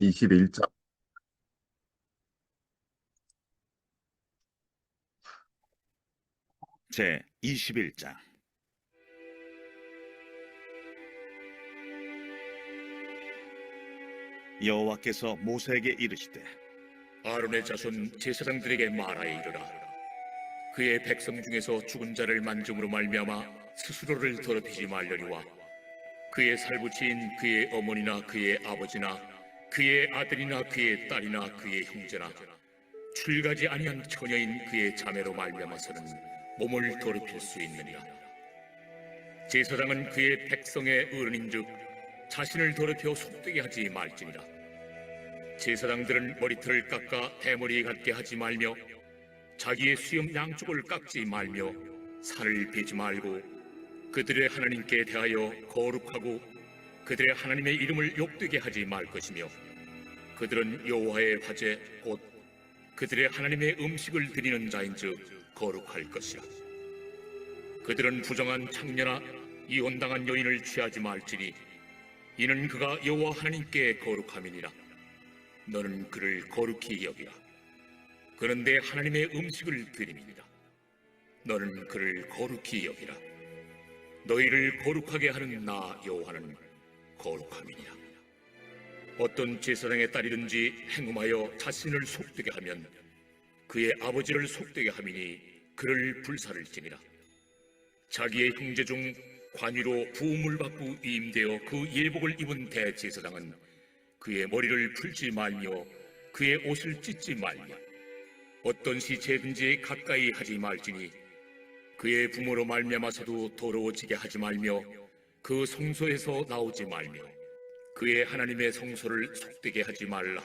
21장. 제 21장. 여호와께서 모세에게 이르시되 아론의 자손 제사장들에게 말하여 이르라. 그의 백성 중에서 죽은 자를 만짐으로 말미암아 스스로를 더럽히지 말려니와 그의 살부치인 그의 어머니나 그의 아버지나 그의 아들이나 그의 딸이나 그의 형제나 출가지 아니한 처녀인 그의 자매로 말미암아서는 몸을 더럽힐 수 있느니라. 제사장은 그의 백성의 어른인즉 자신을 더럽혀 속되게 하지 말지니라. 제사장들은 머리털을 깎아 대머리에 갖게 하지 말며 자기의 수염 양쪽을 깎지 말며 살을 베지 말고 그들의 하나님께 대하여 거룩하고 그들의 하나님의 이름을 욕되게 하지 말 것이며 그들은 여호와의 화제 곧 그들의 하나님의 음식을 드리는 자인즉 거룩할 것이라. 그들은 부정한 창녀나 이혼당한 여인을 취하지 말지니 이는 그가 여호와 하나님께 거룩함이니라. 너는 그를 거룩히 여기라. 그는 내 하나님의 음식을 드림이니라. 너는 그를 거룩히 여기라. 너희를 거룩하게 하는 나 여호와는 거룩함이니라. 어떤 제사장의 딸이든지 행음하여 자신을 속되게 하면 그의 아버지를 속되게 함이니 그를 불살을지니라. 자기의 형제 중 관위로 부음을 받고 위임되어 그 예복을 입은 대제사장은 그의 머리를 풀지 말며 그의 옷을 찢지 말며 어떤 시체든지 가까이 하지 말지니 그의 부모로 말미암아서도 더러워지게 하지 말며 그 성소에서 나오지 말며 그의 하나님의 성소를 속되게 하지 말라.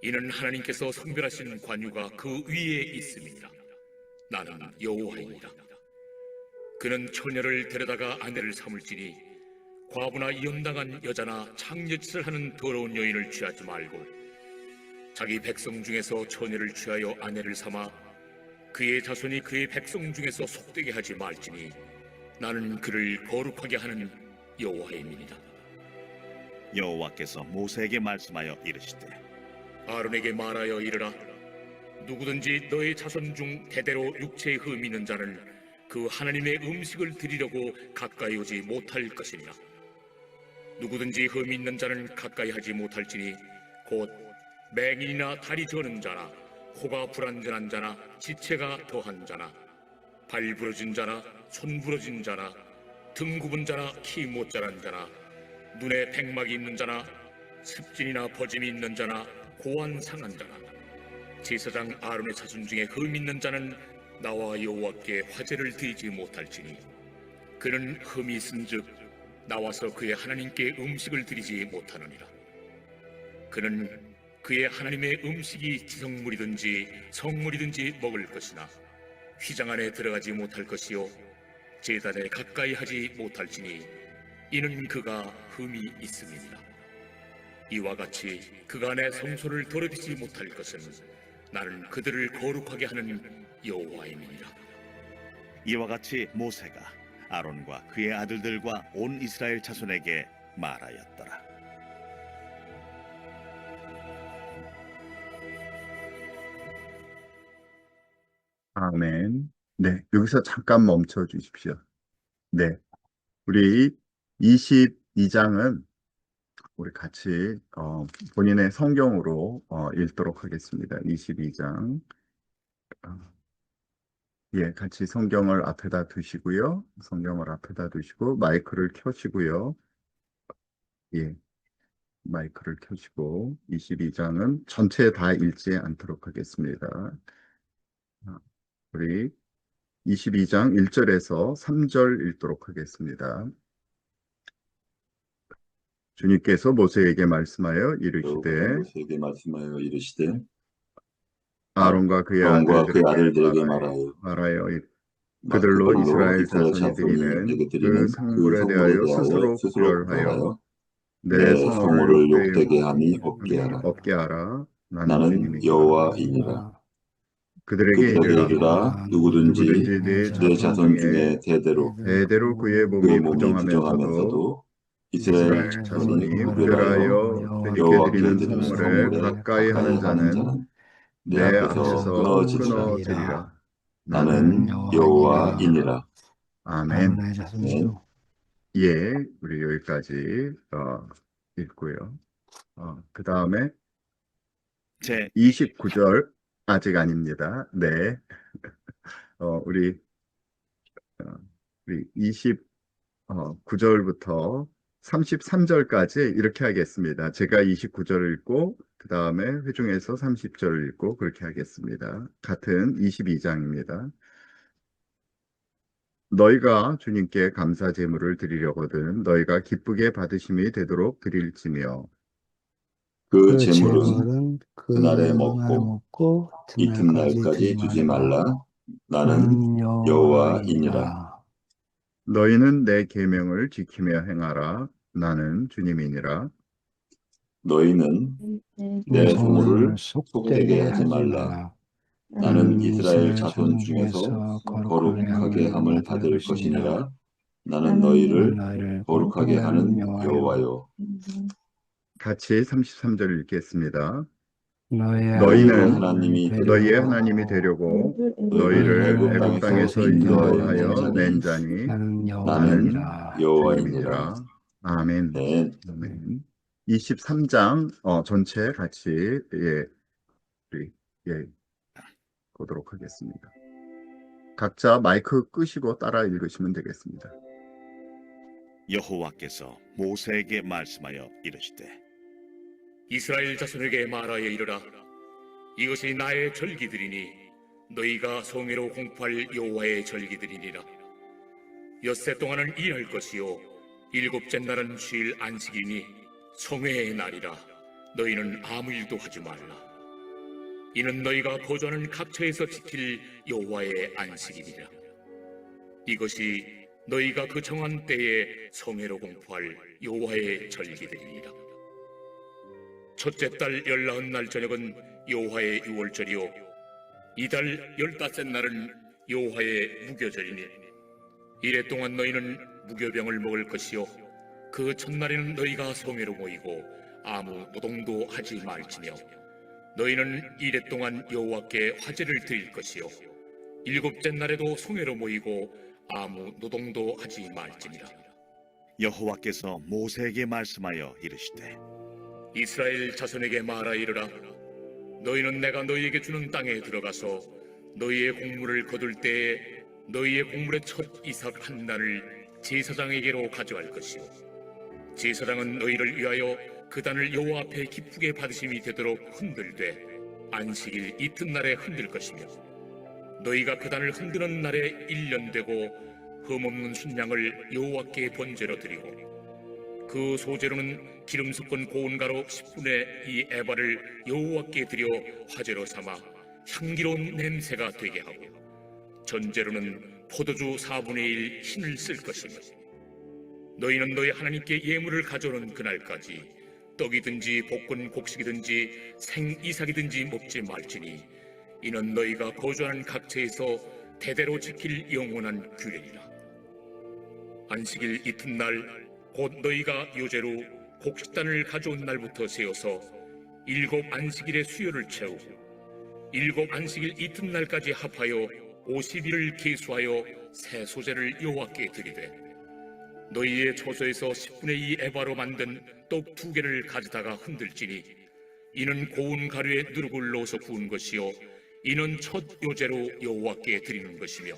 이는 하나님께서 성별하신 관유가 그 위에 있음이니라. 나는 여호와이니라. 그는 처녀를 데려다가 아내를 삼을지니 과부나 이혼당한 여자나 창녀짓을 하는 더러운 여인을 취하지 말고 자기 백성 중에서 처녀를 취하여 아내를 삼아 그의 자손이 그의 백성 중에서 속되게 하지 말지니 나는 그를 거룩하게 하는 여호와임이니라. 여호와께서 모세에게 말씀하여 이르시되 아론에게 말하여 이르라. 누구든지 너의 자손 중 대대로 육체에 흠이 있는 자는 그 하나님의 음식을 드리려고 가까이 오지 못할 것이니라. 누구든지 흠이 있는 자는 가까이 하지 못할지니 곧 맹인이나 다리 저는 자나 코가 불완전한 자나 지체가 더한 자나 발 부러진 자나 손 부러진 자나 등 굽은 자나 키 못 자란 자나 눈에 백막이 있는 자나 습진이나 버짐이 있는 자나 고환 상한 자나 제사장 아론의 자손 중에 흠 있는 자는 나와 여호와께 화제를 드리지 못할지니 그는 흠이 있은즉 나와서 그의 하나님께 음식을 드리지 못하느니라. 그는 그의 하나님의 음식이 지성물이든지 성물이든지 먹을 것이나 휘장 안에 들어가지 못할 것이요 제단에 가까이 하지 못할지니 이는 그가 흠이 있음이니라. 이와 같이 그간의 성소를 더럽히지 못할 것은 나는 그들을 거룩하게 하는 여호와임이니라. 이와 같이 모세가 아론과 그의 아들들과 온 이스라엘 자손에게 말하였더라. 아멘. 네, 여기서 잠깐 멈춰 주십시오. 네, 우리 22장은 우리 같이 본인의 성경으로 읽도록 하겠습니다. 22장. 예, 같이 성경을 앞에다 두시고요. 성경을 앞에다 두시고 마이크를 켜시고요. 예, 마이크를 켜시고 22장은 전체 다 읽지 않도록 하겠습니다. 우리 22장 1절에서 3절 읽도록 하겠습니다. 주님께서 모세에게 말씀하여 이르시되 아론과 그의 아들들에게 말하여 그들로 이스라엘 자손이 드리는 그 성물에 대하여 스스로 구별하여 내 성호를 욕되게 함이 없게 하라. 나는 여호와이니라. 그들에게 이르라. 누구든지 내 자손 중에 대대로 그의 몸이 부정하면서도 이스라엘 자손이 구별하여 주님께 드리는 성물을 가까이 하는 자는 내 앞에서 끊어지리라. 나는 여호와이니라. 아멘. 예, 우리 여기까지 읽고요. 그 다음에 제 29절 아직 아닙니다. 네, 우리 29절부터 33절까지 이렇게 하겠습니다. 제가 29절을 읽고 그 다음에 회중에서 30절을 읽고 그렇게 하겠습니다. 같은 22장입니다. 너희가 주님께 감사 제물을 드리려거든 너희가 기쁘게 받으심이 되도록 드릴지며 그 제물은 그날에 먹고 이튿날까지 두지 말라. 나는 여호와이니라. 너희는 내 계명을 지키며 행하라. 나는 주님이니라. 너희는 내 소물을 속되게 하지 말라. 나는 이스라엘 자손 중에서 거룩하게 함을 받을 것이니라. 나는 너희를 거룩하게 하는 여호와요. 같이 33절 읽겠습니다. 너희는 너희의 하나님이 되려고 너희를 애굽 땅에서 인도하여 낸 자니 나는 여호와이니라. 아멘. 아멘. 23장 전체 같이 보도록 하겠습니다. 각자 마이크 끄시고 따라 읽으시면 되겠습니다. 여호와께서 모세에게 말씀하여 이르시되 이스라엘 자손에게 말하여 이르라. 이것이 나의 절기들이니 너희가 성회로 공포할 여호와의 절기들이니라. 엿새 동안은 일할 것이요 일곱째 날은 쉴 안식이니 성회의 날이라. 너희는 아무 일도 하지 말라. 이는 너희가 거주하는 각처에서 지킬 여호와의 안식이니라. 이것이 너희가 그 정한 때에 성회로 공포할 여호와의 절기들이니라. 첫째 달 19날 저녁은 여호와의 유월절이요 이달 15째 날은 여호와의 무교절이니 이래 동안 너희는 무교병을 먹을 것이요 그 첫날에는 너희가 성회로 모이고 아무 노동도 하지 말지며 너희는 이래 동안 여호와께 화제를 드릴 것이요 일곱째 날에도 성회로 모이고 아무 노동도 하지 말지니라. 여호와께서 모세에게 말씀하여 이르시되 이스라엘 자손에게 말하 이르라. 너희는 내가 너희에게 주는 땅에 들어가서 너희의 곡물을 거둘 때에 너희의 곡물의 첫 이삭 한 단을 제사장에게로 가져갈 것이요 제사장은 너희를 위하여 그 단을 여호와 앞에 기쁘게 받으심이 되도록 흔들되 안식일 이튿날에 흔들 것이며 너희가 그 단을 흔드는 날에 1년 되고 흠없는 순양을 여호와께 번제로 드리고 그 소재로는 기름 섞은 고운 가루 10분의 2 에바를 여호와께 드려 화제로 삼아 향기로운 냄새가 되게 하고 전제로는 포도주 4분의 1 흰을 쓸 것이며 너희는 너희 하나님께 예물을 가져오는 그날까지 떡이든지 볶은 곡식이든지 생이삭이든지 먹지 말지니 이는 너희가 거주하는 각처에서 대대로 지킬 영원한 규례니라. 안식일 이튿날 곧 너희가 요제로 곡식단을 가져온 날부터 세워서 7 안식일의 수요를 채우고 7 안식일 이튿날까지 합하여 50일을 계수하여 새 소재를 여호와께 드리되 너희의 처소에서 10분의 2 에바로 만든 떡 2개를 가져다가 흔들지니 이는 고운 가루에 누룩을 넣어서 구운 것이요 이는 첫 요제로 여호와께 드리는 것이며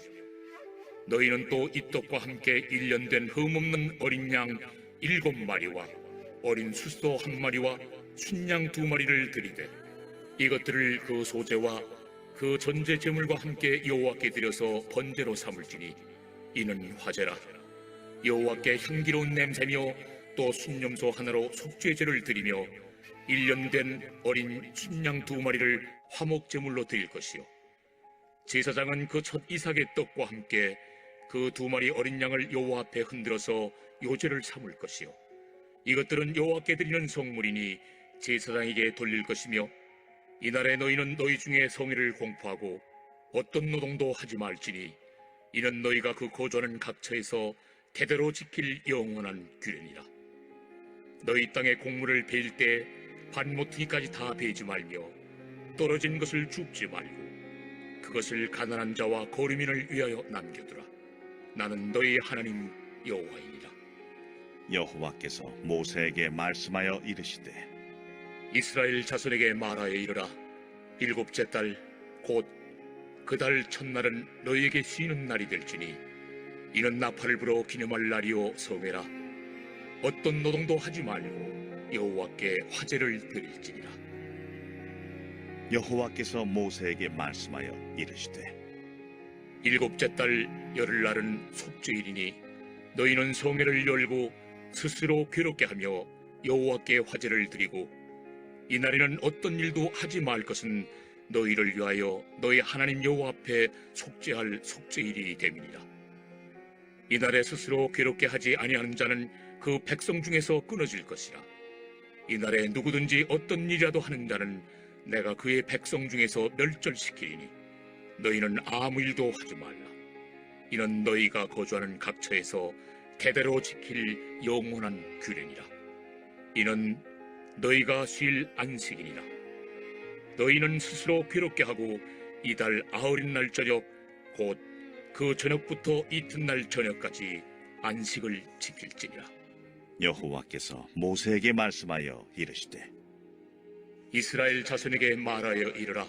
너희는 또 이 떡과 함께 1년 된 흠없는 어린 양 7마리와 어린 숫소 1마리와 순양 2마리를 드리되 이것들을 그 소제와 그 전제 제물과 함께 여호와께 드려서 번제로 삼을지니 이는 화제라. 여호와께 향기로운 냄새며 또 순염소 하나로 속죄제를 드리며 1년 된 어린 순양 2마리를 화목 제물로 드릴 것이요 제사장은 그 첫 이삭의 떡과 함께 그 2마리 어린 양을 여호와 앞에 흔들어서 요제를 삼을 것이요 이것들은 여호와께 드리는 성물이니 제사장에게 돌릴 것이며 이날에 너희는 너희 중에 성회를 공포하고 어떤 노동도 하지 말지니 이는 너희가 그 거주하는 각처에서 대대로 지킬 영원한 규례니라. 너희 땅에 곡물을 베일 때 반모퉁이까지 다 베지 말며 떨어진 것을 줍지 말고 그것을 가난한 자와 거류민을 위하여 남겨두라. 나는 너희 하나님 여호와이니라. 여호와께서 모세에게 말씀하여 이르시되 이스라엘 자손에게 말하여 이르라. 일곱째 달 곧 그 달 첫날은 너희에게 쉬는 날이 될지니 이는 나팔을 불어 기념할 날이요 성회라. 어떤 노동도 하지 말고 여호와께 화제를 드릴지니라. 여호와께서 모세에게 말씀하여 이르시되 일곱째 달 열흘날은 속죄일이니 너희는 성회를 열고 스스로 괴롭게 하며 여호와께 화제를 드리고 이날에는 어떤 일도 하지 말 것은 너희를 위하여 너희 하나님 여호와 앞에 속죄할 속죄일이 됨이니라. 이날에 스스로 괴롭게 하지 아니하는 자는 그 백성 중에서 끊어질 것이라. 이날에 누구든지 어떤 일이라도 하는 자는 내가 그의 백성 중에서 멸절시키리니 너희는 아무 일도 하지 말라. 이는 너희가 거주하는 각처에서 대대로 지킬 영원한 규례니라. 이는 너희가 쉴 안식이니라. 너희는 스스로 괴롭게 하고 이달 아흔 날 저녁 곧 그 저녁부터 이튿날 저녁까지 안식을 지킬지니라. 여호와께서 모세에게 말씀하여 이르시되 이스라엘 자손에게 말하여 이르라.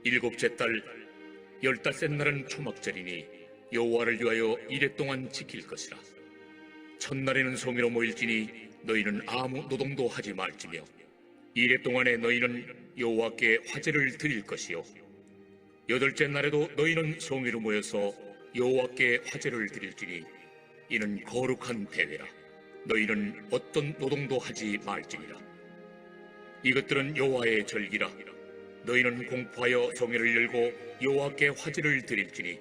일곱째 달 열닷새 날은 초막절이니 여호와를 위하여 이레 동안 지킬 것이라. 첫날에는 성회로 모일지니 너희는 아무 노동도 하지 말지며 이레 동안에 너희는 여호와께 화제를 드릴 것이요 여덟째 날에도 너희는 성회로 모여서 여호와께 화제를 드릴지니 이는 거룩한 대회라. 너희는 어떤 노동도 하지 말지니라. 이것들은 여호와의 절기라. 너희는 공포하여 성회를 열고 여호와께 화제를 드릴지니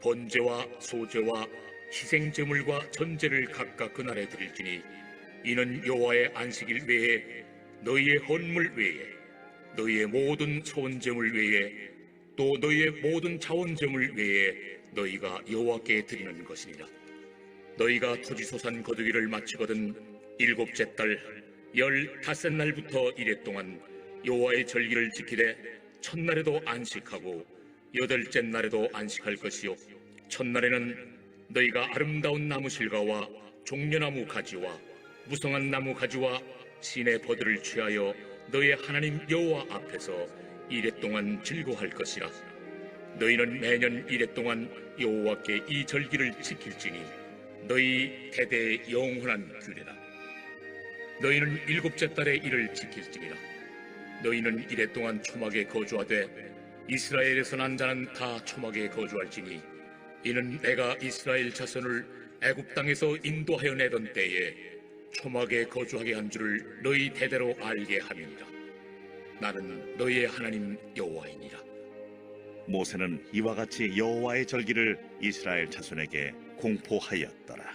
번제와 소제와 희생제물과 전제를 각각 그날에 드릴지니 이는 여호와의 안식일 외에 너희의 헌물 외에 너희의 모든 소원제물 외에 또 너희의 모든 자원제물 외에 너희가 여호와께 드리는 것이니라. 너희가 토지소산 거두기를 마치거든 일곱째 달 열닷새 날부터 이레 동안 여호와의 절기를 지키되 첫날에도 안식하고 여덟째 날에도 안식할 것이요 첫날에는 너희가 아름다운 나무 실과와 종려나무 가지와 무성한 나무 가지와 신의 버들을 취하여 너희의 하나님 여호와 앞에서 이레 동안 즐거워할 것이라. 너희는 매년 이레 동안 여호와께 이 절기를 지킬지니 너희 대대의 영원한 규례라. 너희는 일곱째 달에 이를 지킬지니라. 너희는 이레 동안 초막에 거주하되 이스라엘에서 난 자는 다 초막에 거주할지니 이는 내가 이스라엘 자손을 애굽 땅에서 인도하여 내던 때에 초막에 거주하게 한 줄을 너희 대대로 알게 함이니라. 나는 너희의 하나님 여호와이니라. 모세는 이와 같이 여호와의 절기를 이스라엘 자손에게 공포하였더라.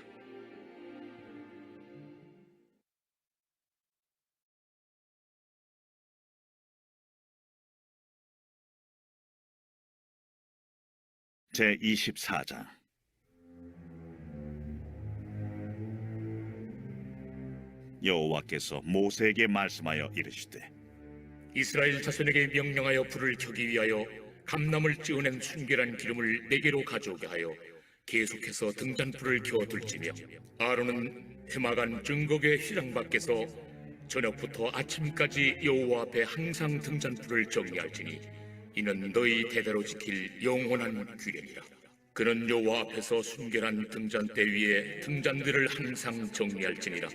제24장 여호와께서 모세에게 말씀하여 이르시되 이스라엘 자손에게 명령하여 불을 켜기 위하여 감나무를 찌어낸 순결한 기름을 네개로 가져오게 하여 계속해서 등잔불을 켜둘지며 아론은 해마간 증거궤 휘장 밖에서 저녁부터 아침까지 여호와 앞에 항상 등잔불을 정리할지니 이는 너희 대대로 지킬 영원한 규례니라. 그는 여호와 앞에서 순결한 등잔대 위에 등잔들을 항상 정리할지니라.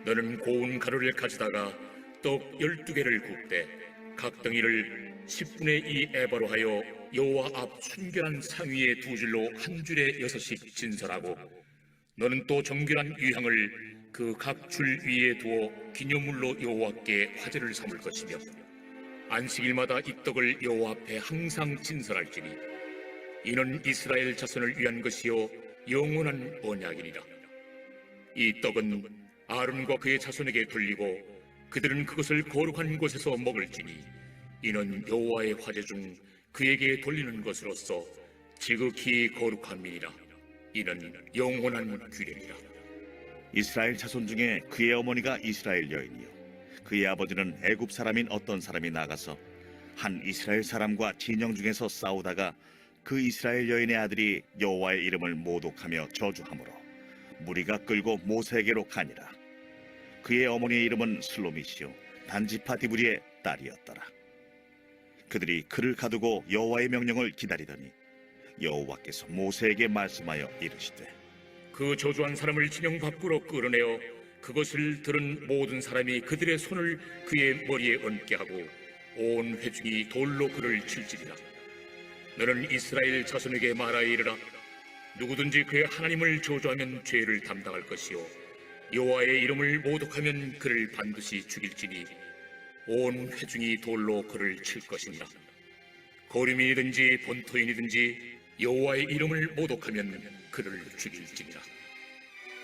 너는 고운 가루를 가져다가 떡 12개를 굽되 각 덩이를 10분의 2 에바로 하여 여호와 앞 순결한 상 위에 두 줄로 한 줄에 6씩 진설하고 너는 또 정결한 유향을 그 각 줄 위에 두어 기념물로 여호와께 화제를 삼을 것이며 안식일마다 이 떡을 여호와 앞에 항상 진설할지니 이는 이스라엘 자손을 위한 것이요 영원한 언약이니라. 이 떡은 아론과 그의 자손에게 돌리고 그들은 그것을 거룩한 곳에서 먹을지니 이는 여호와의 화제 중 그에게 돌리는 것으로서 지극히 거룩함이니라. 이는 영원한 규례니라. 이스라엘 자손 중에 그의 어머니가 이스라엘 여인이요 그의 아버지는 애굽 사람인 어떤 사람이 나가서 한 이스라엘 사람과 진영 중에서 싸우다가 그 이스라엘 여인의 아들이 여호와의 이름을 모독하며 저주하므로 무리가 끌고 모세에게로 가니라. 그의 어머니의 이름은 슬로미시요 단지파 디브리의 딸이었더라. 그들이 그를 가두고 여호와의 명령을 기다리더니 여호와께서 모세에게 말씀하여 이르시되 그 저주한 사람을 진영 밖으로 끌어내어 그것을 들은 모든 사람이 그들의 손을 그의 머리에 얹게 하고 온 회중이 돌로 그를 칠지니라. 너는 이스라엘 자손에게 말하이르라. 누구든지 그의 하나님을 저주하면 죄를 담당할 것이요 여호와의 이름을 모독하면 그를 반드시 죽일지니 온 회중이 돌로 그를 칠 것이니라. 거류민이든지 본토인이든지 여호와의 이름을 모독하면 그를 죽일지니라.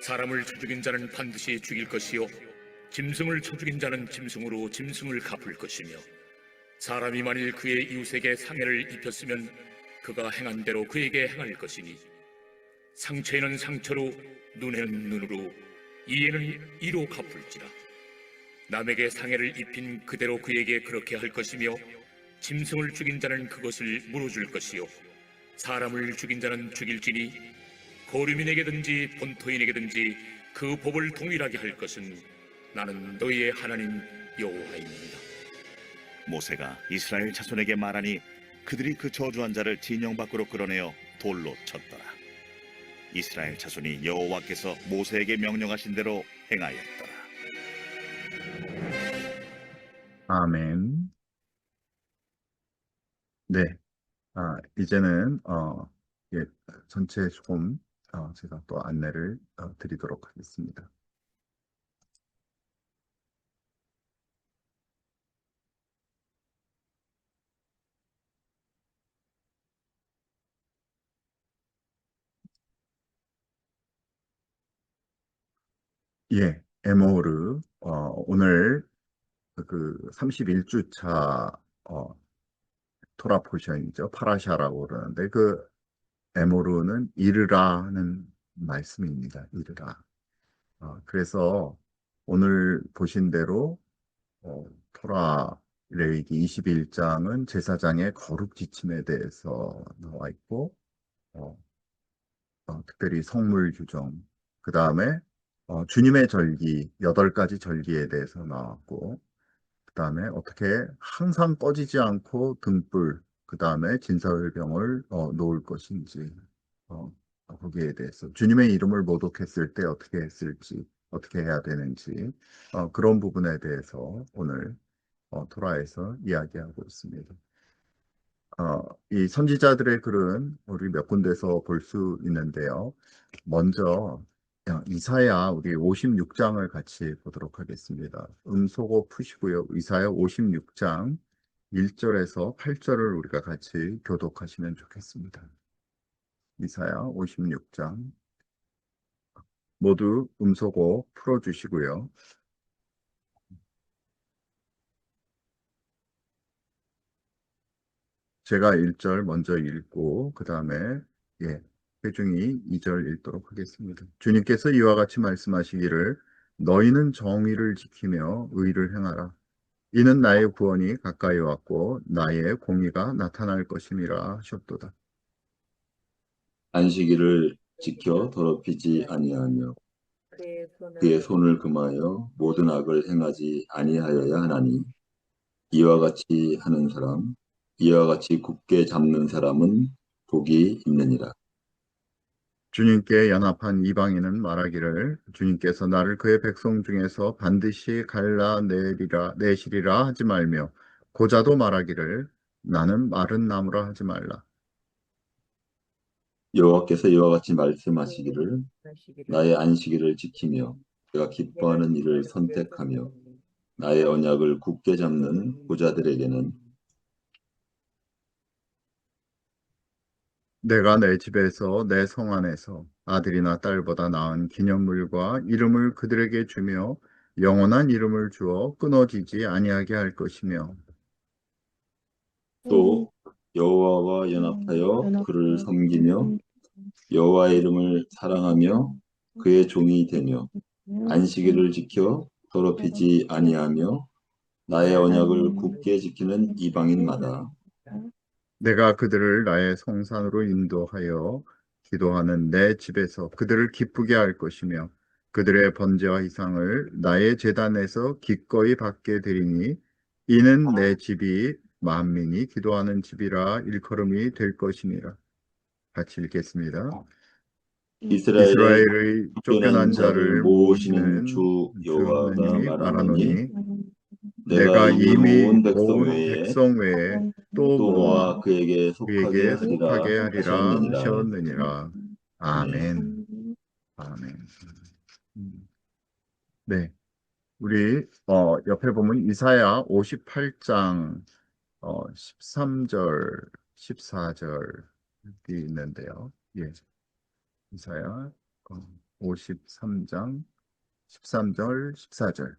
사람을 쳐 죽인 자는 반드시 죽일 것이요 짐승을 쳐 죽인 자는 짐승으로 짐승을 갚을 것이며 사람이 만일 그의 이웃에게 상해를 입혔으면 그가 행한 대로 그에게 행할 것이니 상처에는 상처로 눈에는 눈으로 이에는 이로 갚을지라. 남에게 상해를 입힌 그대로 그에게 그렇게 할 것이며 짐승을 죽인 자는 그것을 물어줄 것이요 사람을 죽인 자는 죽일지니 거류민에게든지 본토인에게든지 그 법을 동일하게 할 것은 나는 너희의 하나님 여호와입니다. 모세가 이스라엘 자손에게 말하니 그들이 그 저주한 자를 진영 밖으로 끌어내어 돌로 쳤더라. 이스라엘 자손이 여호와께서 모세에게 명령하신 대로 행하였더라. 아멘. 네. 이제는 예, 전체 조금 제가 또 안내를 드리도록 하겠습니다. 예, 에모르 오늘 그 31주차 토라 포션이죠. 파라샤라고 그러는데 그 에모르는 이르라는 말씀입니다. 이르라. 그래서 오늘 보신 대로 토라 레위기 21장은 제사장의 거룩 지침에 대해서 나와 있고 특별히 성물 규정, 그 다음에 주님의 절기 8가지 절기에 대해서 나왔고 그 다음에 어떻게 항상 꺼지지 않고 등불, 그 다음에 진사율병을 놓을 것인지 거기에 대해서 주님의 이름을 모독했을 때 어떻게 했을지 어떻게 해야 되는지 그런 부분에 대해서 오늘 토라에서 이야기하고 있습니다. 이 선지자들의 글은 우리 몇 군데서 볼 수 있는데요. 먼저 이사야 우리 56장을 같이 보도록 하겠습니다. 음소거 푸시고요. 이사야 56장 1절에서 8절을 우리가 같이 교독하시면 좋겠습니다. 이사야 56장 모두 음소거 풀어주시고요. 제가 1절 먼저 읽고 그 다음에 회중이 2절 읽도록 하겠습니다. 주님께서 이와 같이 말씀하시기를 너희는 정의를 지키며 의를 행하라. 이는 나의 구원이 가까이 왔고 나의 공의가 나타날 것임이라 하셨도다. 안식일을 지켜 더럽히지 아니하며 그의 손을 금하여 모든 악을 행하지 아니하여야 하나니 이와 같이 하는 사람 이와 같이 굳게 잡는 사람은 복이 있느니라. 주님께 연합한 이방인은 말하기를 주님께서 나를 그의 백성 중에서 반드시 내시리라 하지 말며 고자도 말하기를 나는 마른 나무라 하지 말라. 여호와께서 이와 같이 말씀하시기를 나의 안식일을 지키며 내가 기뻐하는 일을 선택하며 나의 언약을 굳게 잡는 고자들에게는 내가 내 집에서 내 성 안에서 아들이나 딸보다 나은 기념물과 이름을 그들에게 주며 영원한 이름을 주어 끊어지지 아니하게 할 것이며 또 여호와와 연합하여 그를 섬기며 여호와의 이름을 사랑하며 그의 종이 되며 안식일을 지켜 더럽히지 아니하며 나의 언약을 굳게 지키는 이방인마다 내가 그들을 나의 성산으로 인도하여 기도하는 내 집에서 그들을 기쁘게 할 것이며 그들의 번제와 희상을 나의 제단에서 기꺼이 받게 되리니 이는 내 집이 만민이 기도하는 집이라 일컬음이 될 것이니라. 같이 읽겠습니다. 이스라엘의 이스라엘의 쫓겨난 쫓겨난 자를 자를 모으시는 모으시는 주 주 여호와가 하나님이 말하노니 말하노니 내가 내가 이미 이미 모은 백성 모은 외에 백성 외에 또 또 모아 모아 그에게 속하게 그에게 하리라 속하게 하리라 하셨느니라. 하셨느니라. 아멘. 아멘. 아멘. 음. 네. 우리 옆에 보면 이사야 58장 13절, 14절이 있는데요. 예. 이사야 53장 13절, 14절.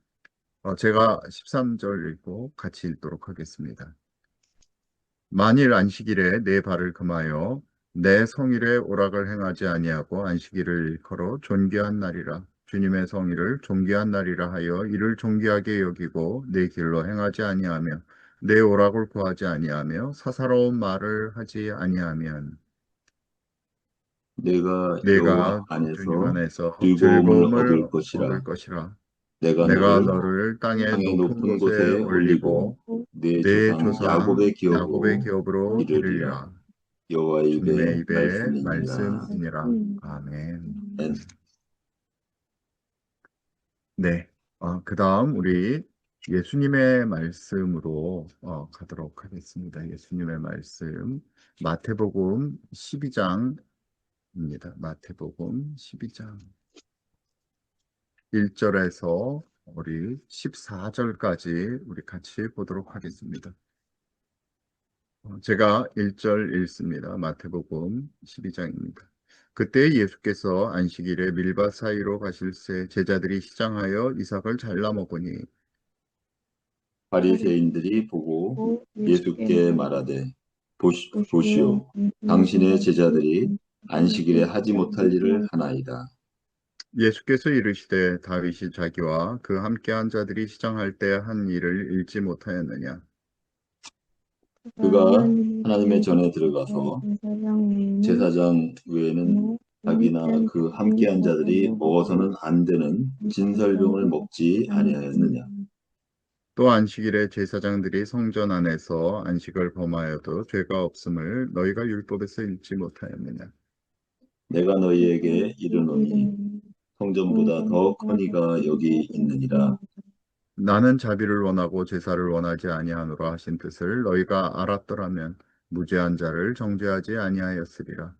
제가 13절 읽고 같이 읽도록 하겠습니다. 만일 안식일에 내 발을 금하여 내 성일에 오락을 행하지 아니하고 안식일을 일컬어 존귀한 날이라 주님의 성일을 존귀한 날이라 하여 이를 존귀하게 여기고 내 길로 행하지 아니하며 내 오락을 구하지 아니하며 사사로운 말을 하지 아니하면 내가 여호와 내가 주님 안에서 안에서 즐거움을 얻을 즐거움을 얻을 것이라. 것이라. 내가 내가 너를 너를 땅의 땅의 높은 높은 곳에 곳에 올리고 올리고 내 내 조상 조상 야곱의 야곱의 기업으로 기업으로 이르리라. 이르리라. 여호와의 주님의 입의 입에 말씀이니라. 말씀이니라. 아멘. 아멘. 네. 그 다음 우리 예수님의 말씀으로 가도록 하겠습니다. 예수님의 말씀. 마태복음 12장입니다. 마태복음 12장. 1절에서 우리 14절까지 우리 같이 보도록 하겠습니다. 제가 1절 읽습니다. 마태복음 12장입니다. 그때 예수께서 안식일에 밀밭 사이로 가실새 제자들이 시장하여 이삭을 잘라 먹으니 바리새인들이 보고 예수께 말하되 보시오 당신의 제자들이 안식일에 하지 못할 일을 하나이다. 예수께서 이르시되 다윗이 자기와 그 함께한 자들이 시장할 때 한 일을 읽지 못하였느냐. 그가 하나님의 전에 들어가서 제사장 외에는 자기나 그 함께한 자들이 먹어서는 안 되는 진설병을 먹지 아니하였느냐. 또 안식일에 제사장들이 성전 안에서 안식을 범하여도 죄가 없음을 너희가 율법에서 읽지 못하였느냐. 내가 너희에게 이르노니 성전보다 더 큰 이가 여기 있느니라. 나는 자비를 원하고 제사를 원하지 아니하노라 하신 뜻을 너희가 알았더라면 무죄한 자를 정죄하지 아니하였으리라.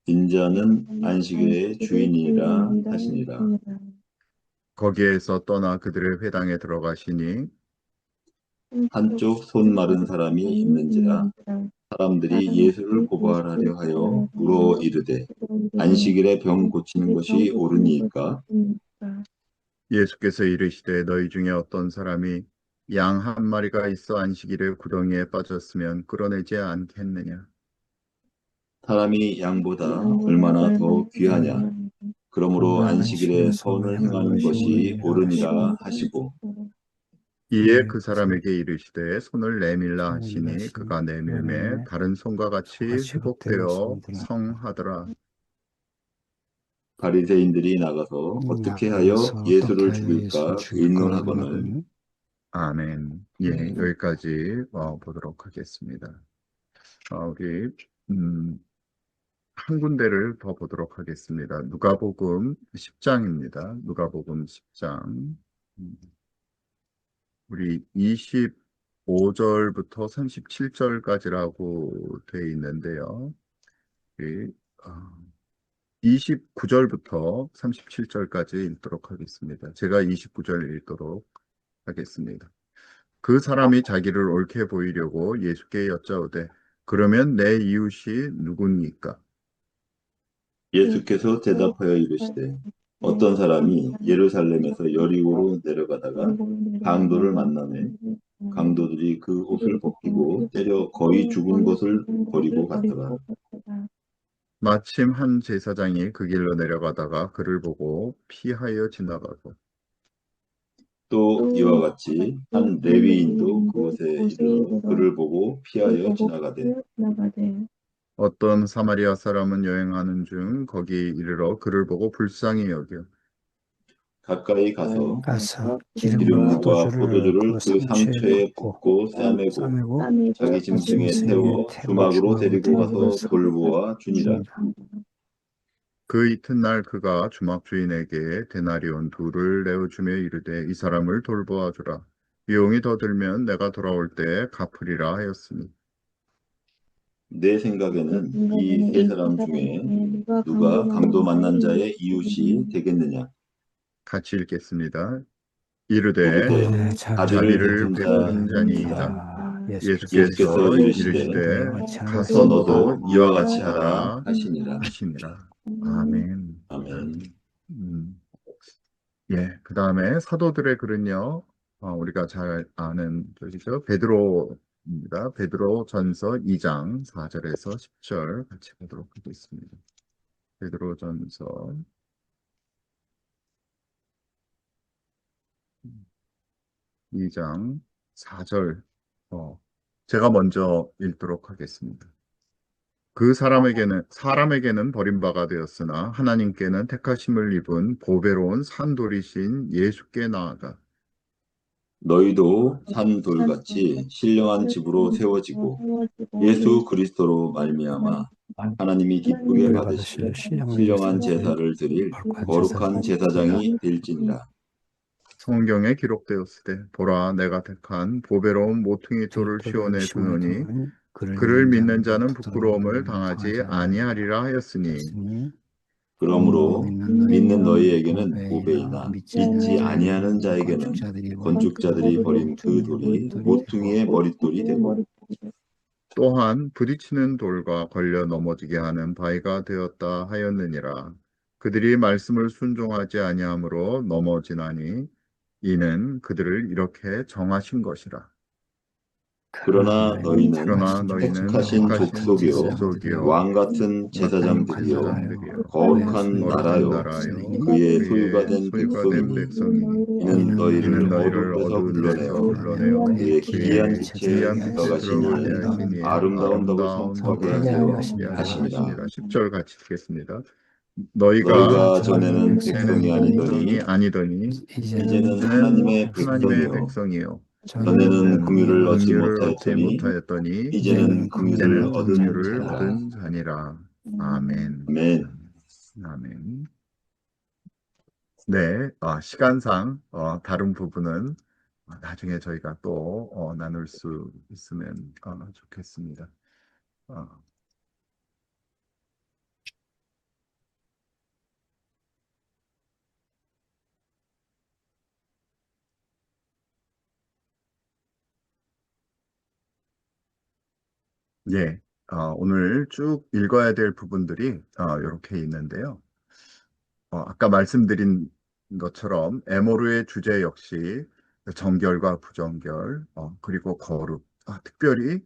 인자는 안식일의 주인이라 하시니라. 거기에서 떠나 그들의 회당에 들어가시니 한쪽 손 마른 사람이 있는지라 사람들이 예수를 고발하려 하여 물어 이르되 안식일에 병 고치는 것이 옳으니까. 예수께서 이르시되 너희 중에 어떤 사람이 양 한 마리가 있어 안식일에 구덩이에 빠졌으면 끌어내지 않겠느냐. 사람이 양보다 얼마나 더 귀하냐. 그러므로 정말 안식일에 안식일에 선을 선을 행하는 행하는 것이 것이 옳으니라 옳으니라 하시고 이에 네, 그 사람에게 이르시되 손을 내밀라 손을 하시니 그가 내밀매 내밀매 다른 손과 같이 같이 흑되어 회복되어 성들아 성하더라. 바리새인들이 나가서 어떻게 하여 나가서 어떻게 예수를 하여 예수를 죽일까 죽일까 의논하거늘 의논하거늘 아멘. 예, 네. 여기까지 보도록 하겠습니다. 우리 한 군데를 더 보도록 하겠습니다. 누가복음 10장입니다. 누가복음 10장. 우리 25절부터 37절까지라고 되어 있는데요. 29절부터 37절까지 읽도록 하겠습니다. 제가 29절 읽도록 하겠습니다. 그 사람이 자기를 옳게 보이려고 예수께 여짜오되 그러면 내 이웃이 누구니까? 예수께서 대답하여 이르시되 어떤 사람이 예루살렘에서 여리고로 내려가다가 강도를 만나매 강도들이 그 옷을 벗기고 때려 거의 죽은 것을 버리고 갔더라. 마침 한 제사장이 그 길로 내려가다가 그를 보고 피하여 지나가고 또 이와 같이 한 레위인도 그곳에 이르러 그를 보고 피하여 지나가되 어떤 사마리아 사람은 여행하는 중 거기 이르러 그를 보고 불쌍히 여겨 가까이 가서 기름과 기름과 포도주를 포도주를 그 그 상처에 상처에 붓고 싸매고 자기 짐승에 태워 주막으로 데리고 가서 돌보아 주니라. 그 이튿날 그가 주막 주인에게 데나리온 둘을 내어주며 이르되 이 사람을 돌보아 주라. 비용이 더 들면 내가 돌아올 때 갚으리라 하였으니 내 생각에는 이 세 사람 중에 누가 강도 만난 자의 이웃이 되겠느냐? 같이 읽겠습니다. 이르되 이르되 자비를 베푼 자니이다. 예수께서 예수께서 이르시되 이르시되 가서 가서 너도 너도 이와 이와 같이 같이 하라 하라 하시니라. 하시니라. 아멘. 아멘. 예, 그 다음에 사도들의 글은요, 우리가 잘 아는 저기죠, 베드로입니다. 베드로 전서 2장 4절에서 10절 같이 보도록 하겠습니다. 베드로 전서 2장 4절, 제가 먼저 읽도록 하겠습니다. 그 사람에게는 버림바가 되었으나 하나님께는 택하심을 입은 보배로운 산돌이신 예수께 나아가 너희도 산 돌같이 신령한 집으로 세워지고 예수 그리스도로 말미암아 하나님이 기쁘게 받으실 신령한 제사를 드릴 거룩한 제사장이 될지니라. 성경에 기록되었으되 보라 내가 택한 보배로운 모퉁이 돌을 시온에 두노니 그를 믿는 자는 부끄러움을 당하지 아니하리라 하였으니 그러므로 믿는 너희에게는 보배이나 믿지 아니하는 자에게는 건축자들이 버린 그 돌이 모퉁이의 머릿돌이 되고 또한 부딪히는 돌과 걸려 넘어지게 하는 바위가 되었다 하였느니라. 그들이 말씀을 순종하지 아니하므로 넘어지나니 이는 그들을 이렇게 정하신 것이라. 그러나 너희는 택하신 택하신 족속이요 족속이요 왕 같은 제사장들이요 제사장들이요 거룩한 나라요 그의 소유가 된 백성이니 백성이니 이는 이는 너희를 너희를 어둠에서 어두운 데서 불러내어 불러내어 그의 기이한 빛에 기이한 빛에 들어가시니 들어가게 하시니 아름다운다고 아름다운 선포하게 덕을 하시어 하십니다. 10절 같이 읽겠습니다. 너희가 전에는 백성이 백성이 아니더니 아니더니 이제는 하나님의 백성이요 백성이요 전에는 긍휼을 얻지 긍휼을 못하였더니 이제는 긍휼을 얻은 긍휼을 자니라. 얻은 자니라. 아멘. 아멘. 아멘. 네, 시간상 다른 부분은 나중에 저희가 또 나눌 수 있으면 좋겠습니다. 어, 예, 오늘 쭉 읽어야 될 부분들이 이렇게 있는데요. 아까 말씀드린 것처럼 에모르의 주제 역시 정결과 부정결, 그리고 거룩, 특별히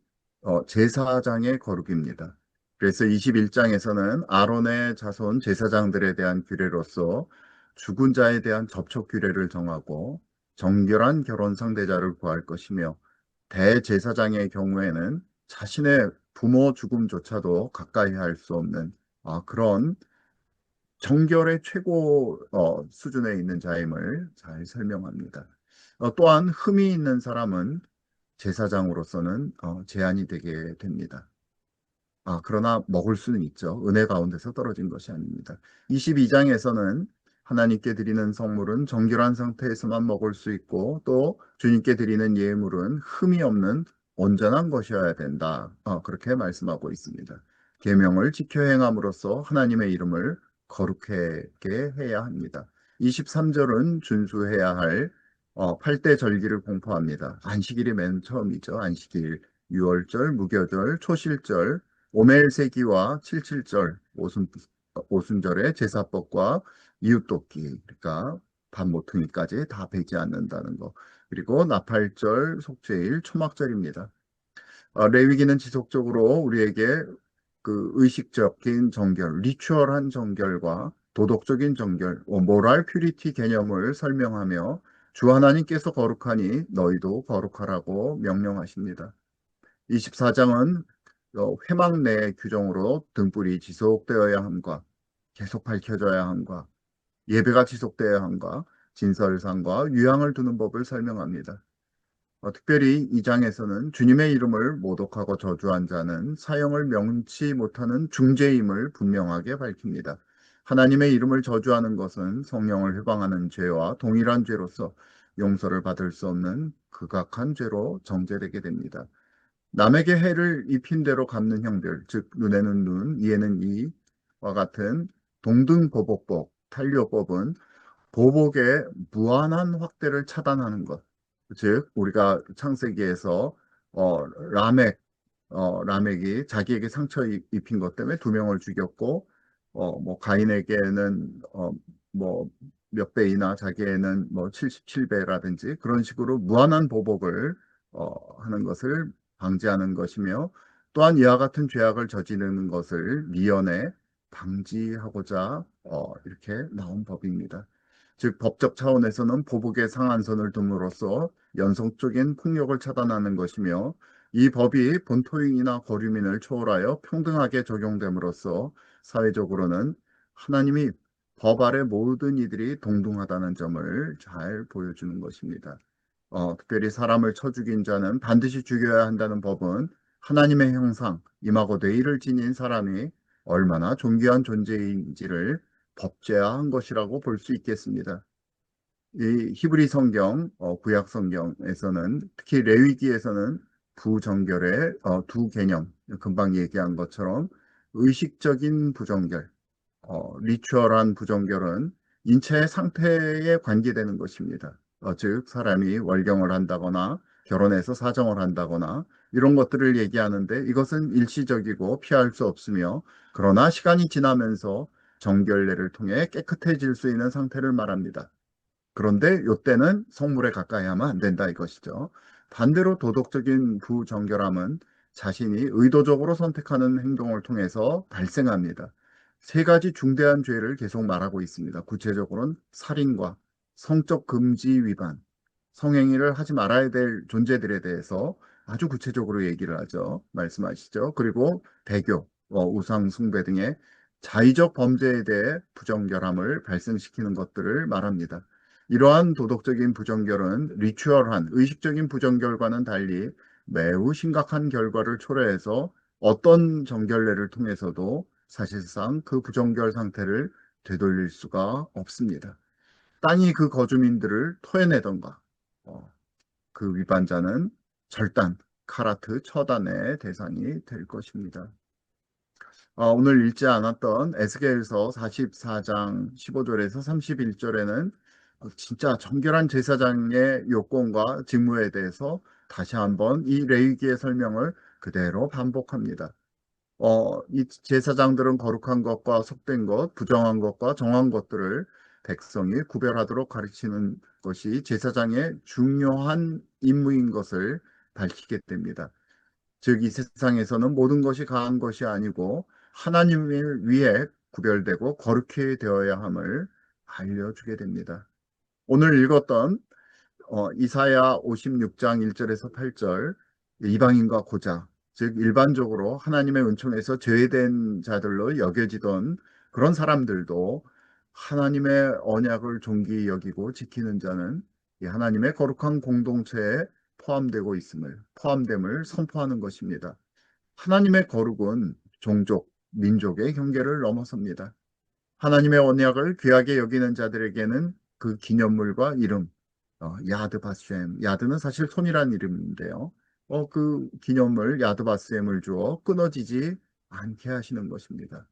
제사장의 거룩입니다. 그래서 21장에서는 아론의 자손 제사장들에 대한 규례로서 죽은 자에 대한 접촉 규례를 정하고 정결한 결혼 상대자를 구할 것이며 대제사장의 경우에는 자신의 부모 죽음조차도 가까이 할 수 없는 그런 정결의 최고 수준에 있는 자임을 잘 설명합니다. 또한 흠이 있는 사람은 제사장으로서는 제한이 되게 됩니다. 그러나 먹을 수는 있죠. 은혜 가운데서 떨어진 것이 아닙니다. 22장에서는 하나님께 드리는 성물은 정결한 상태에서만 먹을 수 있고 또 주님께 드리는 예물은 흠이 없는 온전한 것이어야 된다. 그렇게 말씀하고 있습니다. 계명을 지켜 행함으로써 하나님의 이름을 거룩하게 해야 합니다. 23절은 준수해야 할 8대 절기를 공포합니다. 안식일이 맨 처음이죠. 안식일, 유월절, 무교절, 초실절, 오멜세기와 칠칠절, 오순절의 제사법과 이웃돕기, 그러니까 밤모퉁이까지 다 베지 않는다는 거. 그리고 나팔절, 속죄일, 초막절입니다. 레위기는 지속적으로 우리에게 그 의식적인 정결, 리추얼한 정결과 도덕적인 정결, 모랄 퓨리티 개념을 설명하며 주 하나님께서 거룩하니 너희도 거룩하라고 명령하십니다. 24장은 회막 내 규정으로 등불이 지속되어야 함과 계속 밝혀져야 함과 예배가 지속되어야 함과 진설상과 유향을 두는 법을 설명합니다. 특별히 이 장에서는 주님의 이름을 모독하고 저주한 자는 사형을 명치 못하는 중죄임을 분명하게 밝힙니다. 하나님의 이름을 저주하는 것은 성령을 회방하는 죄와 동일한 죄로서 용서를 받을 수 없는 극악한 죄로 정죄되게 됩니다. 남에게 해를 입힌 대로 갚는 형들, 즉 눈에는 눈, 이에는 이와 같은 동등보복법, 탄료법은 보복의 무한한 확대를 차단하는 것. 즉 우리가 창세기에서 라멕 라멕이 자기에게 상처 입힌 것 때문에 두 명을 죽였고 뭐 가인에게는 뭐 몇 배이나 자기에는 뭐 77배라든지 그런 식으로 무한한 보복을 하는 것을 방지하는 것이며 또한 이와 같은 죄악을 저지르는 것을 미연에 방지하고자 이렇게 나온 법입니다. 즉 법적 차원에서는 보복의 상한선을 둠으로써 연속적인 폭력을 차단하는 것이며 이 법이 본토인이나 거류민을 초월하여 평등하게 적용됨으로써 사회적으로는 하나님이 법 아래 모든 이들이 동등하다는 점을 잘 보여주는 것입니다. 특별히 사람을 쳐 죽인 자는 반드시 죽여야 한다는 법은 하나님의 형상, 임하고 뇌의를 지닌 사람이 얼마나 존귀한 존재인지를 법제화한 것이라고 볼 수 있겠습니다. 이 히브리 성경, 구약 성경에서는 특히 레위기에서는 부정결의 두 개념, 금방 얘기한 것처럼 의식적인 부정결, 리추얼한 부정결은 인체의 상태에 관계되는 것입니다. 즉 사람이 월경을 한다거나 결혼해서 사정을 한다거나 이런 것들을 얘기하는데 이것은 일시적이고 피할 수 없으며 그러나 시간이 지나면서 정결례를 통해 깨끗해질 수 있는 상태를 말합니다. 그런데 이때는 성물에 가까이 하면 안 된다 이것이죠. 반대로 도덕적인 부정결함은 자신이 의도적으로 선택하는 행동을 통해서 발생합니다. 세 가지 중대한 죄를 계속 말하고 있습니다. 구체적으로는 살인과 성적 금지 위반, 성행위를 하지 말아야 될 존재들에 대해서 아주 구체적으로 얘기를 하죠. 말씀하시죠. 그리고 배교, 우상 숭배 등의 자의적 범죄에 대해 부정결함을 발생시키는 것들을 말합니다. 이러한 도덕적인 부정결은 리추얼한 의식적인 부정결과는 달리 매우 심각한 결과를 초래해서 어떤 정결례를 통해서도 사실상 그 부정결 상태를 되돌릴 수가 없습니다. 땅이 그 거주민들을 토해내던가 그 위반자는 절단, 카라트, 처단의 대상이 될 것입니다. 오늘 읽지 않았던 에스겔서 44장 15절에서 31절에는 진짜 정결한 제사장의 요건과 직무에 대해서 다시 한번 이 레위기의 설명을 그대로 반복합니다. 이 제사장들은 거룩한 것과 속된 것, 부정한 것과 정한 것들을 백성이 구별하도록 가르치는 것이 제사장의 중요한 임무인 것을 밝히게 됩니다. 즉, 이 세상에서는 모든 것이 가한 것이 아니고 하나님을 위해 구별되고 거룩히 되어야 함을 알려주게 됩니다. 오늘 읽었던 이사야 56장 1절에서 8절 이방인과 고자, 즉 일반적으로 하나님의 은총에서 제외된 자들로 여겨지던 그런 사람들도 하나님의 언약을 존귀히 여기고 지키는 자는 이 하나님의 거룩한 공동체에 포함됨을 선포하는 것입니다. 하나님의 거룩은 종족, 민족의 경계를 넘어섭니다. 하나님의 언약을 귀하게 여기는 자들에게는 그 기념물과 이름, 야드 바셈, 야드는 사실 손이라는 이름인데요. 그 기념물 야드 바셈을 주어 끊어지지 않게 하시는 것입니다.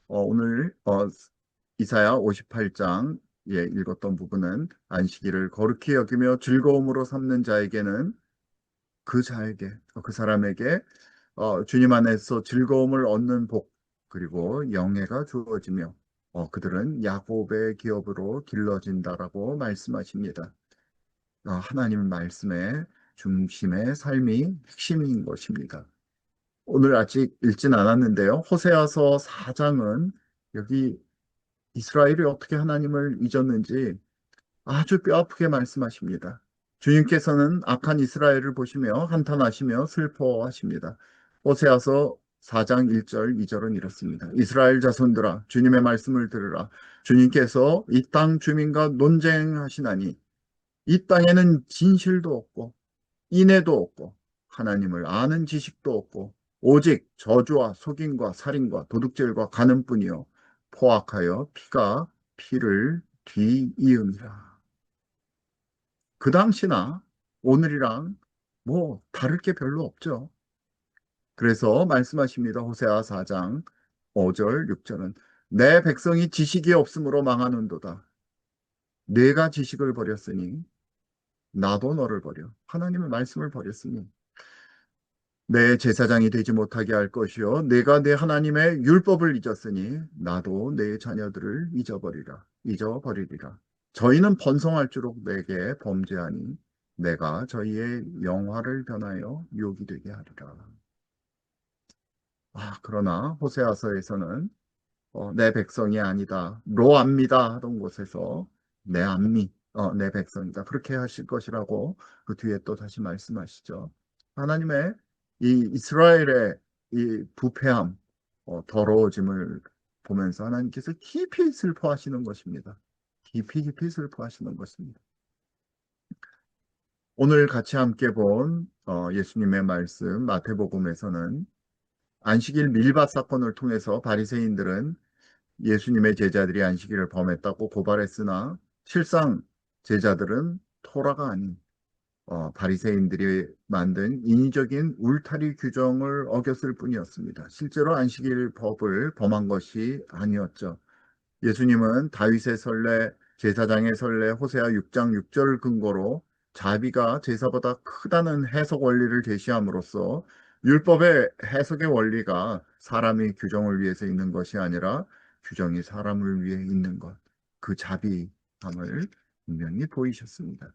오늘 이사야 58장 읽었던 부분은 안식일을 거룩히 여기며 즐거움으로 삼는 자에게는 그 사람에게 주님 안에서 즐거움을 얻는 복 그리고 영예가 주어지며 그들은 야곱의 기업으로 길러진다라고 말씀하십니다. 하나님 말씀의 중심의 삶이 핵심인 것입니다. 오늘 아직 읽진 않았는데요. 호세아서 4장은 여기 이스라엘이 어떻게 하나님을 잊었는지 아주 뼈아프게 말씀하십니다. 주님께서는 악한 이스라엘을 보시며 한탄하시며 슬퍼하십니다. 호세아서 4장 1절, 2절은 이렇습니다. 이스라엘 자손들아, 주님의 말씀을 들으라. 주님께서 이 땅 주민과 논쟁하시나니 이 땅에는 진실도 없고 인애도 없고 하나님을 아는 지식도 없고 오직 저주와 속임과 살인과 도둑질과 간음뿐이요 포악하여 피가 피를 뒤이음이라. 그 당시나 오늘이랑 뭐 다를 게 별로 없죠. 그래서 말씀하십니다. 호세아 4장 5절 6절은 내 백성이 지식이 없으므로 망하는도다. 내가 지식을 버렸으니 나도 너를 버려. 하나님의 말씀을 버렸으니 내 제사장이 되지 못하게 할 것이요 내가 내 하나님의 율법을 잊었으니 나도 내 자녀들을 잊어버리리라. 저희는 번성할수록 내게 범죄하니 내가 저희의 영화를 변하여 욕이 되게 하리라. 그러나 호세아서에서는 내 백성이 아니다, 로암니다 하던 곳에서 내 암미, 내 백성이다 그렇게 하실 것이라고 그 뒤에 또 다시 말씀하시죠. 하나님의 이 이스라엘의 이 부패함, 더러워짐을 보면서 하나님께서 깊이 슬퍼하시는 것입니다. 깊이 슬퍼하시는 것입니다. 오늘 같이 함께 본 예수님의 말씀 마태복음에서는 안식일 밀밭 사건을 통해서 바리새인들은 예수님의 제자들이 안식일을 범했다고 고발했으나 실상 제자들은 토라가 아닌 바리새인들이 만든 인위적인 울타리 규정을 어겼을 뿐이었습니다. 실제로 안식일 법을 범한 것이 아니었죠. 예수님은 다윗의 선례, 제사장의 선례, 호세아 6장 6절 근거로 자비가 제사보다 크다는 해석 원리를 제시함으로써 율법의 해석의 원리가 사람의 규정을 위해서 있는 것이 아니라 규정이 사람을 위해 있는 것, 그 자비함을 분명히 보이셨습니다.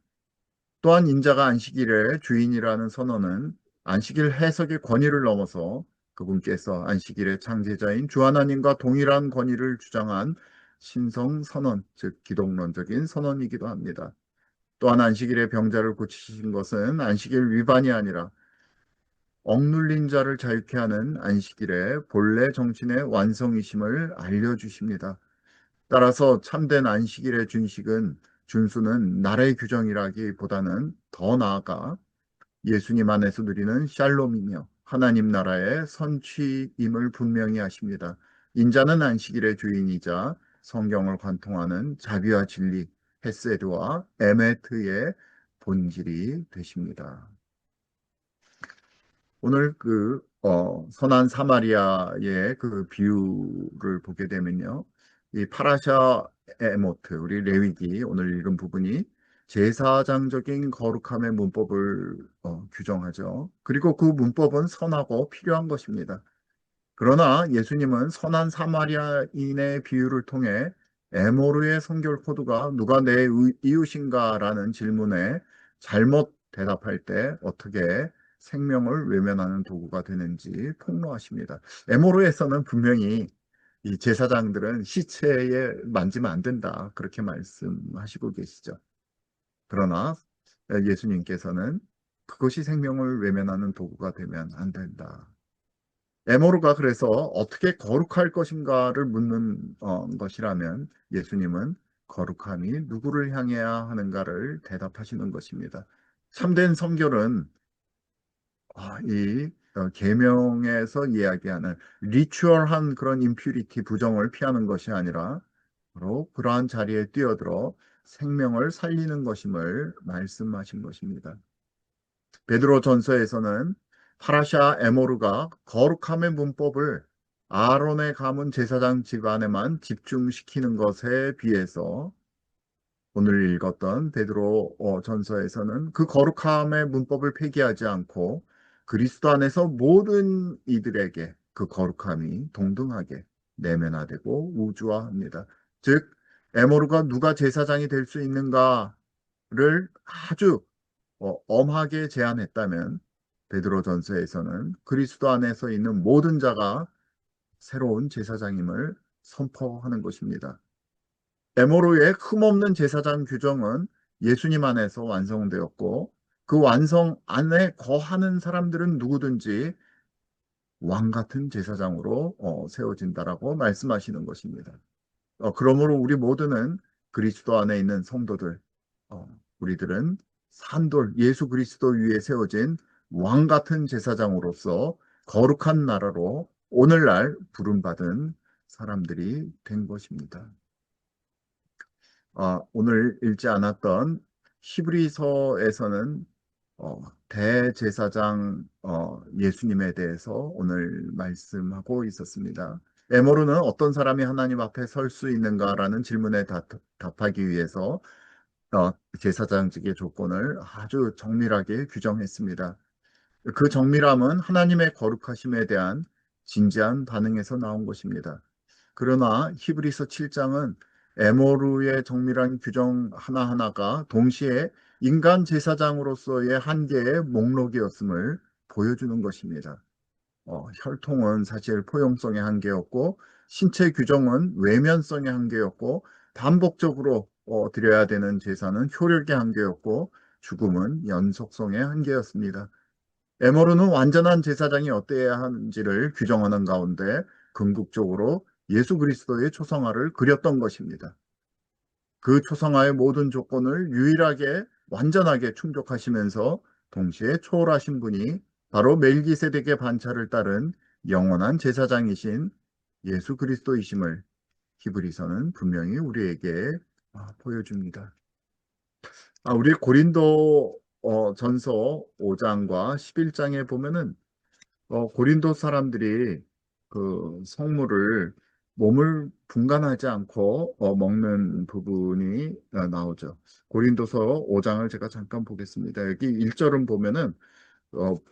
또한 인자가 안식일의 주인이라는 선언은 안식일 해석의 권위를 넘어서 그분께서 안식일의 창제자인 주 하나님과 동일한 권위를 주장한 신성 선언, 즉 기독론적인 선언이기도 합니다. 또한 안식일의 병자를 고치신 것은 안식일 위반이 아니라 억눌린 자를 자유케 하는 안식일의 본래 정신의 완성이심을 알려주십니다. 따라서 참된 안식일의 준수는 나라의 규정이라기보다는 더 나아가 예수님 안에서 누리는 샬롬이며 하나님 나라의 선취임을 분명히 하십니다. 인자는 안식일의 주인이자 성경을 관통하는 자비와 진리, 헤세드와 에메트의 본질이 되십니다. 오늘 선한 사마리아의 그 비유를 보게 되면요. 이 파라샤 에모트, 우리 레위기 오늘 읽은 부분이 제사장적인 거룩함의 문법을 규정하죠. 그리고 그 문법은 선하고 필요한 것입니다. 그러나 예수님은 선한 사마리아인의 비유를 통해 에모르의 성결 코드가 누가 내 이웃인가라는 질문에 잘못 대답할 때 어떻게 생명을 외면하는 도구가 되는지 폭로하십니다. 에모르에서는 분명히 이 제사장들은 시체에 만지면 안 된다 그렇게 말씀하시고 계시죠. 그러나 예수님께서는 그것이 생명을 외면하는 도구가 되면 안 된다. 에모르가 그래서 어떻게 거룩할 것인가를 묻는 것이라면 예수님은 거룩함이 누구를 향해야 하는가를 대답하시는 것입니다. 참된 성결은 이 계명에서 이야기하는 리추얼한 그런 임퓨리티 부정을 피하는 것이 아니라 바로 그러한 자리에 뛰어들어 생명을 살리는 것임을 말씀하신 것입니다. 베드로 전서에서는 파라샤 에모르가 거룩함의 문법을 아론의 가문 제사장 집안에만 집중시키는 것에 비해서 오늘 읽었던 베드로 전서에서는 그 거룩함의 문법을 폐기하지 않고 그리스도 안에서 모든 이들에게 그 거룩함이 동등하게 내면화되고 우주화합니다. 즉 에모르가 누가 제사장이 될 수 있는가를 아주 엄하게 제한했다면 베드로전서에서는 그리스도 안에서 있는 모든 자가 새로운 제사장임을 선포하는 것입니다. 에모로의 흠없는 제사장 규정은 예수님 안에서 완성되었고 그 완성 안에 거하는 사람들은 누구든지 왕 같은 제사장으로 세워진다라고 말씀하시는 것입니다. 그러므로 우리 모두는 그리스도 안에 있는 성도들, 우리들은 산돌 예수 그리스도 위에 세워진 왕 같은 제사장으로서 거룩한 나라로 오늘날 부름받은 사람들이 된 것입니다. 오늘 읽지 않았던 히브리서에서는 대제사장 예수님에 대해서 오늘 말씀하고 있었습니다. 에모르는 어떤 사람이 하나님 앞에 설 수 있는가라는 질문에 답하기 위해서 제사장직의 조건을 아주 정밀하게 규정했습니다. 그 정밀함은 하나님의 거룩하심에 대한 진지한 반응에서 나온 것입니다. 그러나 히브리서 7장은 에모르의 정밀한 규정 하나하나가 동시에 인간 제사장으로서의 한계의 목록이었음을 보여주는 것입니다. 혈통은 사실 포용성의 한계였고 신체 규정은 외면성의 한계였고 반복적으로 드려야 되는 제사는 효력의 한계였고 죽음은 연속성의 한계였습니다. 에모르는 완전한 제사장이 어때야 하는지를 규정하는 가운데 궁극적으로 예수 그리스도의 초성화를 그렸던 것입니다. 그 초성화의 모든 조건을 유일하게 완전하게 충족하시면서 동시에 초월하신 분이 바로 멜기세덱의 반차를 따른 영원한 제사장이신 예수 그리스도이심을 히브리서는 분명히 우리에게 보여줍니다. 우리 고린도 전서 5장과 11장에 보면은 고린도 사람들이 그 성물을 몸을 분간하지 않고 먹는 부분이 나오죠. 고린도서 5장을 제가 잠깐 보겠습니다. 여기 1절은 보면은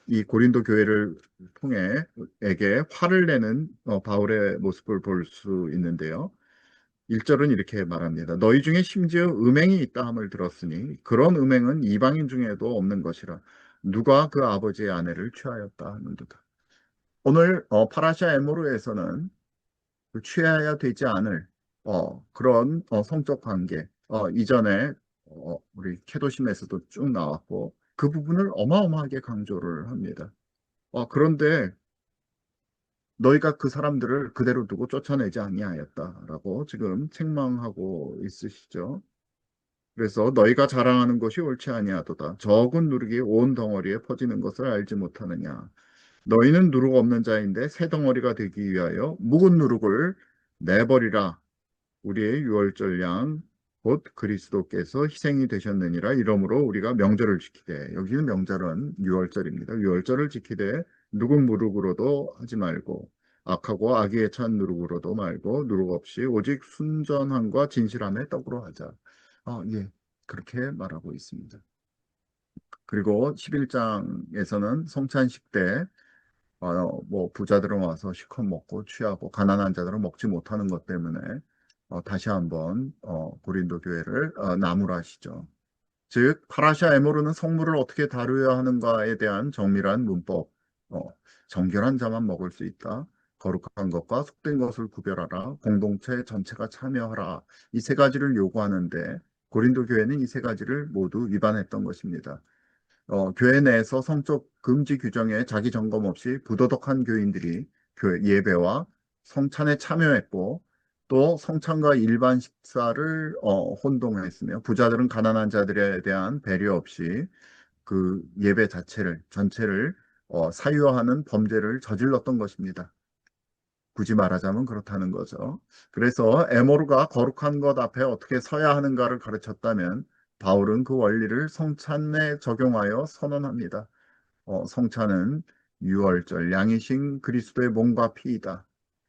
이 고린도 교회를 통해 에게 화를 내는 바울의 모습을 볼 수 있는데요. 1절은 이렇게 말합니다. 너희 중에 심지어 음행이 있다 함을 들었으니 그런 음행은 이방인 중에도 없는 것이라 누가 그 아버지의 아내를 취하였다 하는도다. 오늘 파라샤 에모르에서는 그 취해야 되지 않을 그런 성적 관계 이전에 우리 케도심에서도 쭉 나왔고 그 부분을 어마어마하게 강조를 합니다. 그런데 너희가 그 사람들을 그대로 두고 쫓아내지 아니하였다라고 지금 책망하고 있으시죠. 그래서 너희가 자랑하는 것이 옳지 아니하도다. 적은 누룩이 온 덩어리에 퍼지는 것을 알지 못하느냐. 너희는 누룩 없는 자인데 새 덩어리가 되기 위하여 묵은 누룩을 내버리라. 우리의 유월절 양 곧 그리스도께서 희생이 되셨느니라. 이러므로 우리가 명절을 지키되 여기는 명절은 유월절입니다. 유월절을 지키되 누룩 무룩으로도 하지 말고 악하고 악의에 찬 누룩으로도 말고 누룩 없이 오직 순전함과 진실함의 떡으로 하자. 예, 그렇게 말하고 있습니다. 그리고 11장에서는 성찬식 때 뭐 부자들은 와서 실컷 먹고 취하고 가난한 자들은 먹지 못하는 것 때문에 다시 한번 고린도 교회를 나무라시죠. 즉 파라샤 에모르는 성물을 어떻게 다루어야 하는가에 대한 정밀한 문법, 정결한 자만 먹을 수 있다. 거룩한 것과 속된 것을 구별하라. 공동체 전체가 참여하라. 이 세 가지를 요구하는데 고린도 교회는 이 세 가지를 모두 위반했던 것입니다. 교회 내에서 성적 금지 규정에 자기 점검 없이 부도덕한 교인들이 교회 예배와 성찬에 참여했고 또 성찬과 일반 식사를 혼동했으며 부자들은 가난한 자들에 대한 배려 없이 그 예배 전체를 사유화하는 범죄를 저질렀던 것입니다. 굳이 말하자면 그렇다는 거죠. 그래서 에모르가 거룩한 것 앞에 어떻게 서야 하는가를 가르쳤다면 바울은 그 원리를 성찬에 적용하여 선언합니다. 성찬은 유월절 양이신 그리스도의 몸과 피이다.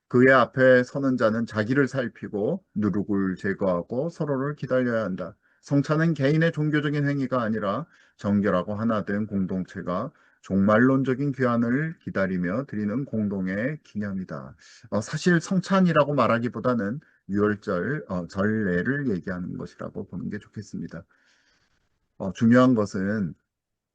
그의 앞에 서는 자는 자기를 살피고 누룩을 제거하고 서로를 기다려야 한다. 성찬은 개인의 종교적인 행위가 아니라 정결하고 하나 된 공동체가 종말론적인 귀환을 기다리며 드리는 공동의 기념이다. 사실 성찬이라고 말하기보다는 유월절 전례를 얘기하는 것이라고 보는 게 좋겠습니다. 중요한 것은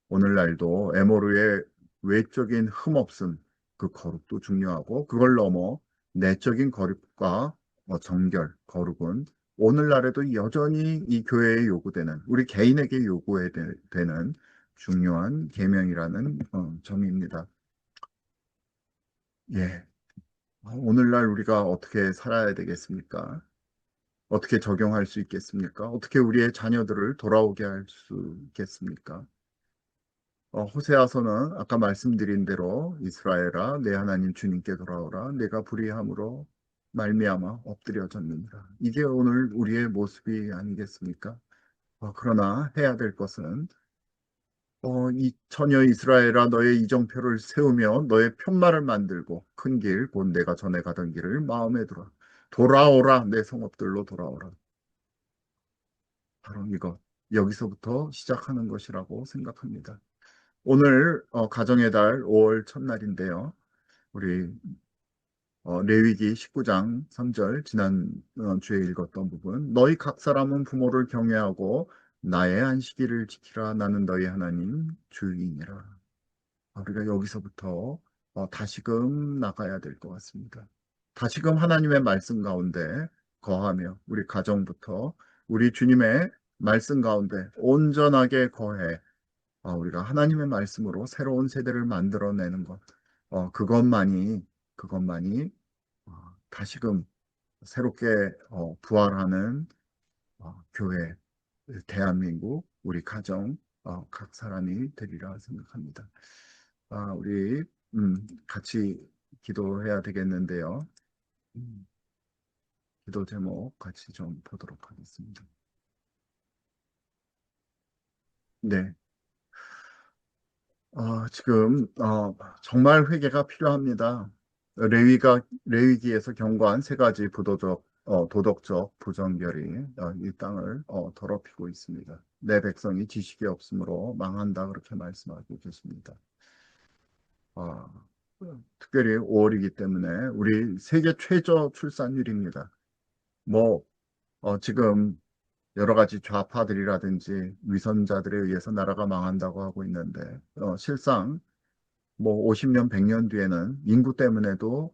오늘날도 에모르의 외적인 흠없음, 그 거룩도 중요하고 그걸 넘어 내적인 거룩과 정결, 거룩은 오늘날에도 여전히 이 교회에 요구되는, 우리 개인에게 되는 중요한 계명이라는 점입니다. 예. 오늘날 우리가 어떻게 살아야 되겠습니까? 어떻게 적용할 수 있겠습니까? 어떻게 우리의 자녀들을 돌아오게 할 수 있겠습니까? 호세아서는 아까 말씀드린 대로 이스라엘아 내 하나님 주님께 돌아오라 내가 불의함으로 말미암아 엎드려졌느니라. 이게 오늘 우리의 모습이 아니겠습니까? 그러나 해야 될 것은 이 처녀 이스라엘아 너의 이정표를 세우며 너의 편말을 만들고 큰 길 곧 내가 전에 가던 길을 마음에 두라. 돌아오라 내 성읍들로 돌아오라. 바로 이것 여기서부터 시작하는 것이라고 생각합니다. 오늘 가정의 달 5월 첫날인데요. 우리 레위기 19장 3절 지난 주에 읽었던 부분 너희 각 사람은 부모를 경외하고 나의 안식일을 지키라 나는 너희 하나님 주이니라. 우리가 여기서부터 다시금 나가야 될 것 같습니다. 다시금 하나님의 말씀 가운데 거하며 우리 가정부터 우리 주님의 말씀 가운데 온전하게 거해 우리가 하나님의 말씀으로 새로운 세대를 만들어내는 것, 그것만이 다시금 새롭게 부활하는 교회, 대한민국, 우리 가정, 각 사람이 되리라 생각합니다. 우리 같이 기도해야 되겠는데요. 기도 제목 같이 좀 보도록 하겠습니다. 네. 지금 정말 회개가 필요합니다. 레위기에서 경고한 세 가지 도덕적 부정결이 이 땅을 더럽히고 있습니다. 내 백성이 지식이 없으므로 망한다 그렇게 말씀하고 계십니다. 어, 특별히 5월이기 때문에 우리 세계 최저 출산율입니다. 지금 여러 가지 좌파들이라든지 위선자들에 의해서 나라가 망한다고 하고 있는데 실상 50년, 100년 뒤에는 인구 때문에도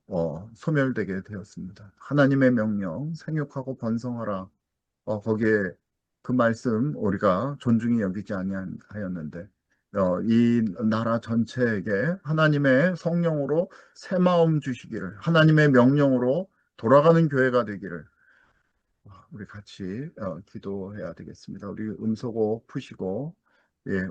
소멸되게 되었습니다. 하나님의 명령, 생육하고 번성하라. 거기에 그 말씀 우리가 존중이 여기지 아니하였는데 이 나라 전체에게 하나님의 성령으로 새 마음 주시기를, 하나님의 명령으로 돌아가는 교회가 되기를 우리 같이 기도해야 되겠습니다. 우리 음소거 푸시고 예.